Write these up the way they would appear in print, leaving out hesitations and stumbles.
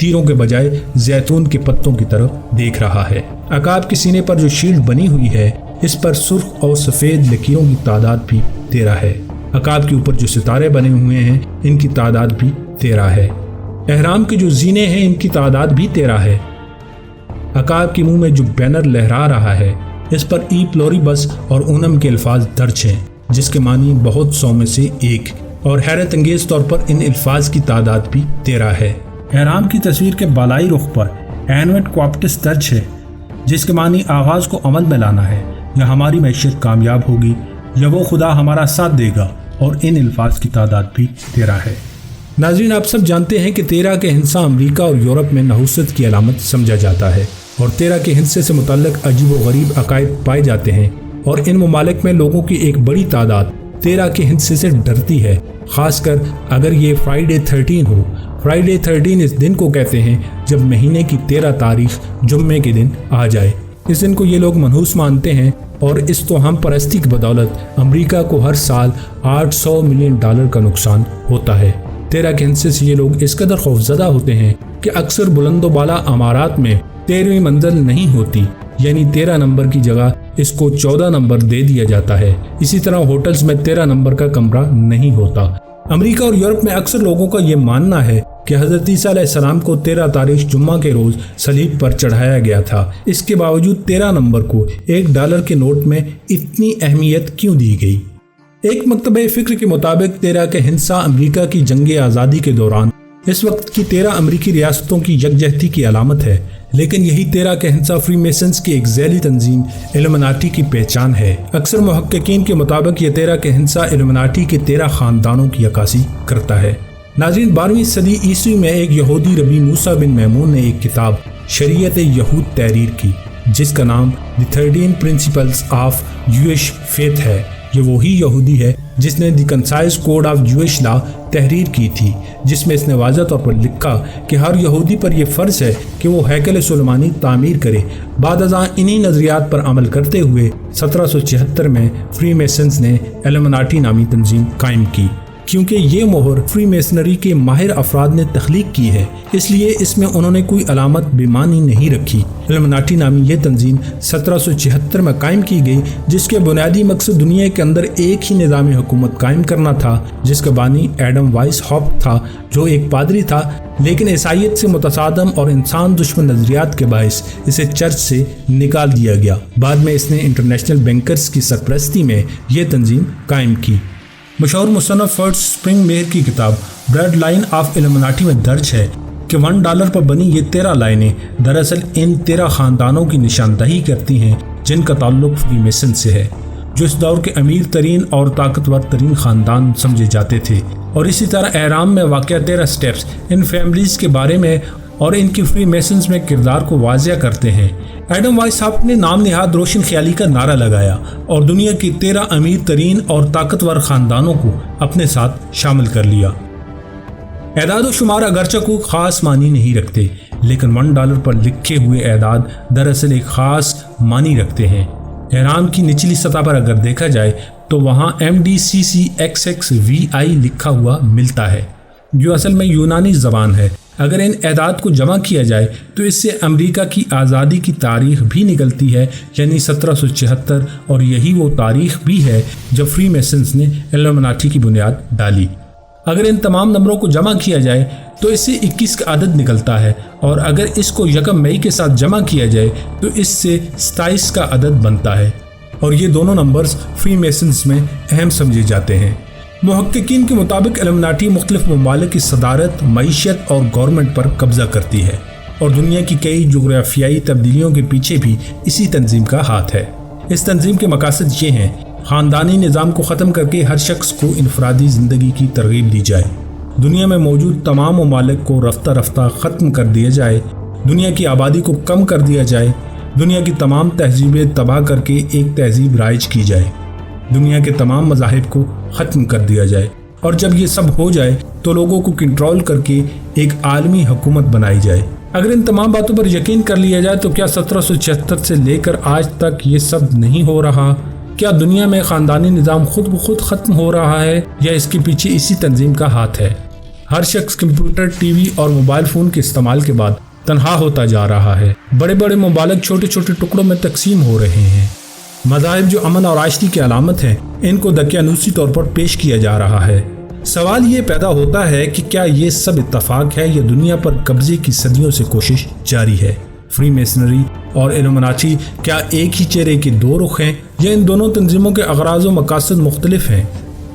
تیروں کے بجائے زیتون کے پتوں کی طرف دیکھ رہا ہے۔ عقاب کے سینے پر جو شیلڈ بنی ہوئی ہے اس پر سرخ اور سفید لکیروں کی تعداد بھی 13 ہے۔ عقاب کے اوپر جو ستارے بنے ہوئے ہیں ان کی تعداد بھی 13 ہے۔ احرام کے جو زینے ہیں ان کی تعداد بھی 13 ہے۔ عقاب کے منہ میں جو بینر لہرا رہا ہے اس پر ای پلوریبس اور اونم کے الفاظ درج ہیں جس کے معنی بہت سو میں سے ایک، اور حیرت انگیز طور پر ان الفاظ کی تعداد بھی 13 ہے۔ احرام کی تصویر کے بالائی رخ پر اینوٹ کوپٹس درج ہے جس کے معنی آغاز کو عمل میں لانا ہے، یا ہماری معیشت کامیاب ہوگی، یا وہ خدا ہمارا ساتھ دے گا، اور ان الفاظ کی تعداد بھی 13 ہے۔ ناظرین، آپ سب جانتے ہیں کہ 13 کے ہندسہ امریکہ اور یورپ میں نحوست کی علامت سمجھا جاتا ہے، اور 13 کے ہندسے سے متعلق عجیب و غریب عقائد پائے جاتے ہیں، اور ان ممالک میں لوگوں کی ایک بڑی تعداد 13 کے ہندسے سے ڈرتی ہے، خاص کر اگر یہ فرائیڈے 13 ہو۔ فرائیڈے 13 اس دن کو کہتے ہیں جب مہینے کی 13 تاریخ جمعے کے دن آ جائے۔ اس دن کو یہ لوگ منحوس مانتے ہیں، اور اس توہم پرستی کی بدولت امریکہ کو ہر سال $800 ملین کا نقصان ہوتا ہے۔ 13 کے ہندسے سے یہ لوگ اس قدر خوفزدہ ہوتے ہیں کہ اکثر بلند و بالا عمارات میں 13ویں منزل نہیں ہوتی، یعنی 13 نمبر کی جگہ اس کو 14 نمبر دے دیا جاتا ہے۔ اسی طرح ہوٹلز میں 13 نمبر کا کمرہ نہیں ہوتا۔ امریکہ اور یورپ میں اکثر لوگوں کا یہ ماننا ہے کہ حضرت عیسیٰ علیہ السلام کو 13 تاریخ جمعہ کے روز صلیب پر چڑھایا گیا تھا۔ اس کے باوجود 13 نمبر کو $1 کے نوٹ میں اتنی اہمیت کیوں دی گئی؟ ایک مکتبہ فکر کے مطابق 13 کے ہندسہ امریکہ کی جنگ آزادی کے دوران اس وقت کی 13 امریکی ریاستوں کی یکجہتی کی علامت ہے، لیکن یہی 13 کے ہندسہ فری میسنز کی ایک ذیلی تنظیم ایلومناٹی کی پہچان ہے۔ اکثر محققین کے مطابق یہ 13 کے ہندسہ ایلومناٹی کے 13 خاندانوں کی عکاسی کرتا ہے۔ ناظرین، 12ویں صدی عیسوی میں ایک یہودی ربی موسیٰ بن میمون نے ایک کتاب شریعت یہود تحریر کی جس کا نام دی 13 پرنسپلز آف جوئش فیتھ ہے۔ یہ وہی یہودی ہے جس نے دی کنسائز کوڈ آف جوئش لا تحریر کی تھی، جس میں اس نے واضح طور پر لکھا کہ ہر یہودی پر یہ فرض ہے کہ وہ ہیکل سلیمانی تعمیر کرے۔ بعد ازاں انہی نظریات پر عمل کرتے ہوئے 1776 میں فری میسنز نے ایلومناٹی نامی تنظیم قائم کی۔ کیونکہ یہ مہر فری میسنری کے ماہر افراد نے تخلیق کی ہے، اس لیے اس میں انہوں نے کوئی علامت بے معنی نہیں رکھی۔ ایلومناٹی نامی یہ تنظیم 1776 میں قائم کی گئی، جس کے بنیادی مقصد دنیا کے اندر ایک ہی نظام حکومت قائم کرنا تھا، جس کا بانی ایڈم وائس ہاپ تھا جو ایک پادری تھا، لیکن عیسائیت سے متصادم اور انسان دشمن نظریات کے باعث اسے چرچ سے نکال دیا گیا۔ بعد میں اس نے انٹرنیشنل بینکرز کی سرپرستی میں یہ تنظیم قائم کی۔ مشہور مصنف فرڈ سپرنگ میر کی کتاب بلڈ لائن آف ایلومناٹی میں درج ہے کہ $1 پر بنی یہ 13 لائنیں دراصل ان 13 خاندانوں کی نشاندہی کرتی ہیں جن کا تعلق فری میسن سے ہے، جو اس دور کے امیر ترین اور طاقتور ترین خاندان سمجھے جاتے تھے۔ اور اسی طرح احرام میں واقع 13 سٹیپس ان فیملیز کے بارے میں اور ان کی فری میسنز میں کردار کو واضح کرتے ہیں۔ ایڈم وائس ہاپ نے نام نہاد روشن خیالی کا نعرہ لگایا اور دنیا کی 13 امیر ترین اور طاقتور خاندانوں کو اپنے ساتھ شامل کر لیا۔ اعداد و شمار اگرچہ کوئی خاص معنی نہیں رکھتے، لیکن $1 پر لکھے ہوئے اعداد دراصل ایک خاص معنی رکھتے ہیں۔ احرام کی نچلی سطح پر اگر دیکھا جائے تو وہاں MDCCXXVI لکھا ہوا ملتا ہے، جو اصل میں یونانی زبان ہے۔ اگر ان اعداد کو جمع کیا جائے تو اس سے امریکہ کی آزادی کی تاریخ بھی نکلتی ہے، یعنی 1776، اور یہی وہ تاریخ بھی ہے جب فری میسنز نے ایلومناٹی کی بنیاد ڈالی۔ اگر ان تمام نمبروں کو جمع کیا جائے تو اس سے 21 کا عدد نکلتا ہے، اور اگر اس کو 1 مئی کے ساتھ جمع کیا جائے تو اس سے 27 کا عدد بنتا ہے، اور یہ دونوں نمبرز فری میسنز میں اہم سمجھے جاتے ہیں۔ محققین کے مطابق ایلومناٹی مختلف ممالک کی صدارت، معیشت اور گورنمنٹ پر قبضہ کرتی ہے، اور دنیا کی کئی جغرافیائی تبدیلیوں کے پیچھے بھی اسی تنظیم کا ہاتھ ہے۔ اس تنظیم کے مقاصد یہ ہیں: خاندانی نظام کو ختم کر کے ہر شخص کو انفرادی زندگی کی ترغیب دی جائے، دنیا میں موجود تمام ممالک کو رفتہ رفتہ ختم کر دیا جائے، دنیا کی آبادی کو کم کر دیا جائے، دنیا کی تمام تہذیبیں تباہ کر کے ایک تہذیب رائج کی جائے، دنیا کے تمام مذاہب کو ختم کر دیا جائے، اور جب یہ سب ہو جائے تو لوگوں کو کنٹرول کر کے ایک عالمی حکومت بنائی جائے۔ اگر ان تمام باتوں پر یقین کر لیا جائے تو کیا 1776 سے لے کر آج تک یہ سب نہیں ہو رہا؟ کیا دنیا میں خاندانی نظام خود بخود ختم ہو رہا ہے، یا اس کے پیچھے اسی تنظیم کا ہاتھ ہے؟ ہر شخص کمپیوٹر، ٹی وی اور موبائل فون کے استعمال کے بعد تنہا ہوتا جا رہا ہے۔ بڑے بڑے ممالک چھوٹے چھوٹے ٹکڑوں میں تقسیم ہو رہے ہیں۔ مذاہب جو امن اور آشتی کی علامت ہیں، ان کو دقیانوسی طور پر پیش کیا جا رہا ہے۔ سوال یہ پیدا ہوتا ہے کہ کیا یہ سب اتفاق ہے یا دنیا پر قبضے کی صدیوں سے کوشش جاری ہے؟ فری میسنری اور ایلومناٹی کیا ایک ہی چہرے کے دو رخ ہیں یا ان دونوں تنظیموں کے اغراض و مقاصد مختلف ہیں؟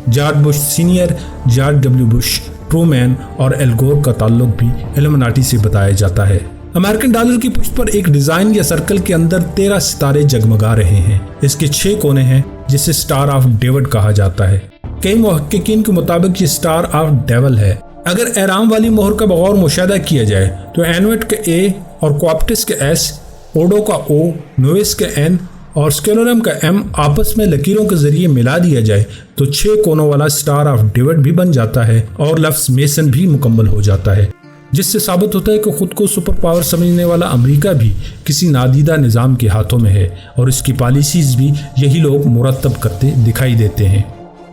George Bush senior, George W Bush, Truman اور ایل گور کا تعلق بھی ایلومناٹی سے بتایا جاتا ہے۔ امریکن ڈالر کی پشت پر ایک ڈیزائن یا سرکل کے اندر 13 ستارے جگمگا رہے ہیں۔ اس کے 6 کونے ہیں جسے سٹار آف ڈیوڈ کہا جاتا ہے۔ کئی محققین کے مطابق یہ سٹار آف ڈیول ہے۔ اگر اہرام والی مہر کا بغور مشاہدہ کیا جائے تو اینوٹ کا اے اور کوپٹس کا ایس، اوڈو کا او، نویس کا این اور سکیلورم کا ایم آپس میں لکیروں کے ذریعے ملا دیا جائے تو 6 کونوں والا سٹار آف ڈیوڈ بھی بن جاتا ہے اور لفظ میسن بھی مکمل ہو جاتا ہے، جس سے ثابت ہوتا ہے کہ خود کو سپر پاور سمجھنے والا امریکہ بھی کسی نادیدہ نظام کے ہاتھوں میں ہے اور اس کی پالیسیز بھی یہی لوگ مرتب کرتے دکھائی دیتے ہیں۔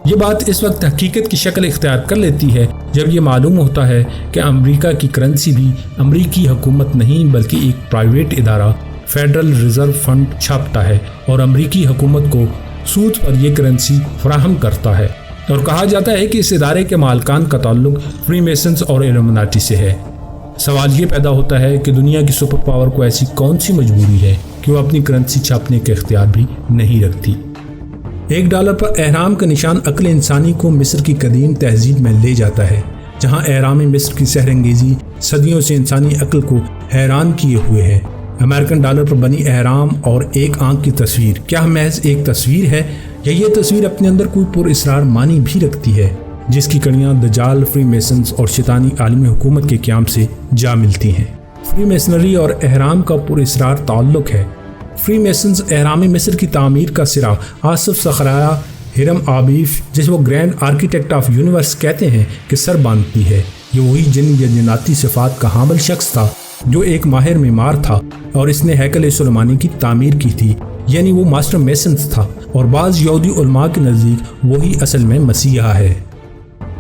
یہ بات اس وقت حقیقت کی شکل اختیار کر لیتی ہے جب یہ معلوم ہوتا ہے کہ امریکہ کی کرنسی بھی امریکی حکومت نہیں بلکہ ایک پرائیویٹ ادارہ فیڈرل ریزرو فنڈ چھاپتا ہے اور امریکی حکومت کو سود پر یہ کرنسی فراہم کرتا ہے، اور کہا جاتا ہے کہ اس ادارے کے مالکان کا تعلق فری میسنز اور ایلومناٹی سے ہے۔ سوال یہ پیدا ہوتا ہے کہ دنیا کی سپر پاور کو ایسی کون سی مجبوری ہے کہ وہ اپنی کرنسی چھاپنے کا اختیار بھی نہیں رکھتی؟ $1 پر اہرام کا نشان عقل انسانی کو مصر کی قدیم تہذیب میں لے جاتا ہے، جہاں اہرام مصر کی سحر انگیزی صدیوں سے انسانی عقل کو حیران کیے ہوئے ہے۔ امریکن ڈالر پر بنی اہرام اور ایک آنکھ کی تصویر کیا محض ایک تصویر ہے یا یہ تصویر اپنے اندر کوئی پر اسرار معنی بھی رکھتی ہے جس کی کڑیاں دجال، فری میسنز اور شیطانی عالمی حکومت کے قیام سے جا ملتی ہیں؟ فری میسنری اور اہرام کا پر اسرار تعلق ہے۔ فری میسنز اہرام مصر کی تعمیر کا سرا آصف سخرایا ہرم آبیف، جس وہ گرینڈ آرکیٹیکٹ آف یونیورس کہتے ہیں، کہ سر باندھتی ہے۔ یہ وہی جن یا جناتی صفات کا حامل شخص تھا جو ایک ماہر معمار تھا اور اس نے ہیکل سلیمانی کی تعمیر کی تھی، یعنی وہ ماسٹر میسنز تھا، اور بعض یہودی علماء کے نزدیک وہی اصل میں مسیحا ہے۔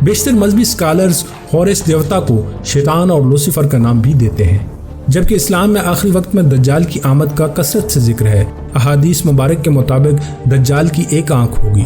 بیشتر مذہبی اسکالرز ہورس دیوتا کو شیطان اور لوسیفر کا نام بھی دیتے ہیں، جبکہ اسلام میں آخری وقت میں دجال کی آمد کا کثرت سے ذکر ہے۔ احادیث مبارک کے مطابق دجال کی ایک آنکھ ہوگی۔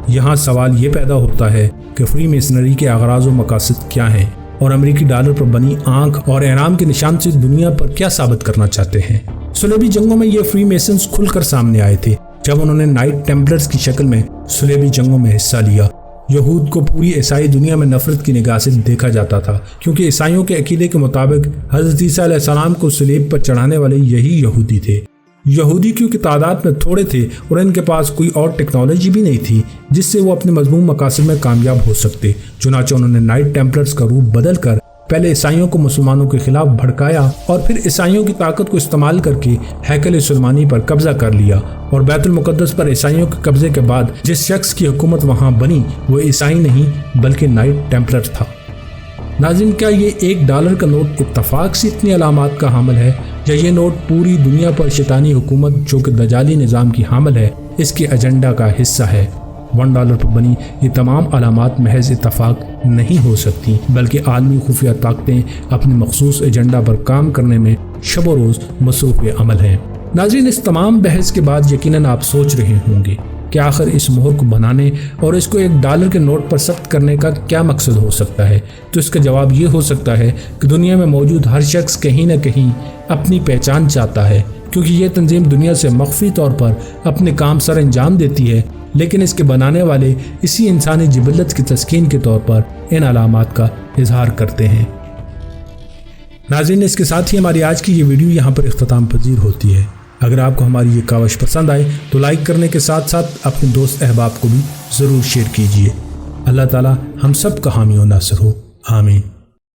یہاں سوال یہ پیدا ہوتا ہے کہ فری میسنری کے اغراض و مقاصد کیا ہیں اور امریکی ڈالر پر بنی آنکھ اور اہرام کے نشان سے دنیا پر کیا ثابت کرنا چاہتے ہیں؟ صلیبی جنگوں میں یہ فری میسنز کھل کر سامنے آئے تھے جب انہوں نے نائٹ ٹیمپلرز کی شکل میں صلیبی جنگوں میں حصہ لیا۔ یہود کو پوری عیسائی دنیا میں نفرت کی نگاہ سے دیکھا جاتا تھا، کیونکہ عیسائیوں کے عقیدے کے مطابق حضرت عیسیٰ علیہ السلام کو صلیب پر چڑھانے والے یہی یہودی تھے۔ یہودی کیونکہ تعداد میں تھوڑے تھے اور ان کے پاس کوئی اور ٹیکنالوجی بھی نہیں تھی جس سے وہ اپنے مذموم مقاصد میں کامیاب ہو سکتے، چنانچہ انہوں نے نائٹ ٹیمپلرز کا روپ بدل کر پہلے عیسائیوں کو مسلمانوں کے خلاف بھڑکایا اور پھر عیسائیوں کی طاقت کو استعمال کر کے ہیکل سلیمانی پر قبضہ کر لیا، اور بیت المقدس پر عیسائیوں کے قبضے کے بعد جس شخص کی حکومت وہاں بنی وہ عیسائی نہیں بلکہ نائٹ ٹیمپلر تھا۔ ناظرین، کیا یہ $1 کا نوٹ اتفاق سے اتنی علامات کا حامل ہے یا یہ نوٹ پوری دنیا پر شیطانی حکومت جو کہ دجالی نظام کی حامل ہے اس کے ایجنڈا کا حصہ ہے؟ $1 پر بنی یہ تمام علامات محض اتفاق نہیں ہو سکتی بلکہ عالمی خفیہ طاقتیں اپنے مخصوص ایجنڈا پر کام کرنے میں شب و روز مصروف عمل ہیں۔ ناظرین، اس تمام بحث کے بعد یقیناً آپ سوچ رہے ہوں گے کہ آخر اس مہر کو بنانے اور اس کو $1 کے نوٹ پر ثبت کرنے کا کیا مقصد ہو سکتا ہے؟ تو اس کا جواب یہ ہو سکتا ہے کہ دنیا میں موجود ہر شخص کہیں نہ کہیں اپنی پہچان چاہتا ہے، کیونکہ یہ تنظیم دنیا سے مخفی طور پر اپنے کام سر انجام دیتی ہے، لیکن اس کے بنانے والے اسی انسانی جبلت کی تسکین کے طور پر ان علامات کا اظہار کرتے ہیں۔ ناظرین، اس کے ساتھ ہی ہماری آج کی یہ ویڈیو یہاں پر اختتام پذیر ہوتی ہے۔ اگر آپ کو ہماری یہ کاوش پسند آئے تو لائک کرنے کے ساتھ ساتھ اپنے دوست احباب کو بھی ضرور شیئر کیجیے۔ اللہ تعالی ہم سب کا حامی و ناصر ہو، آمین۔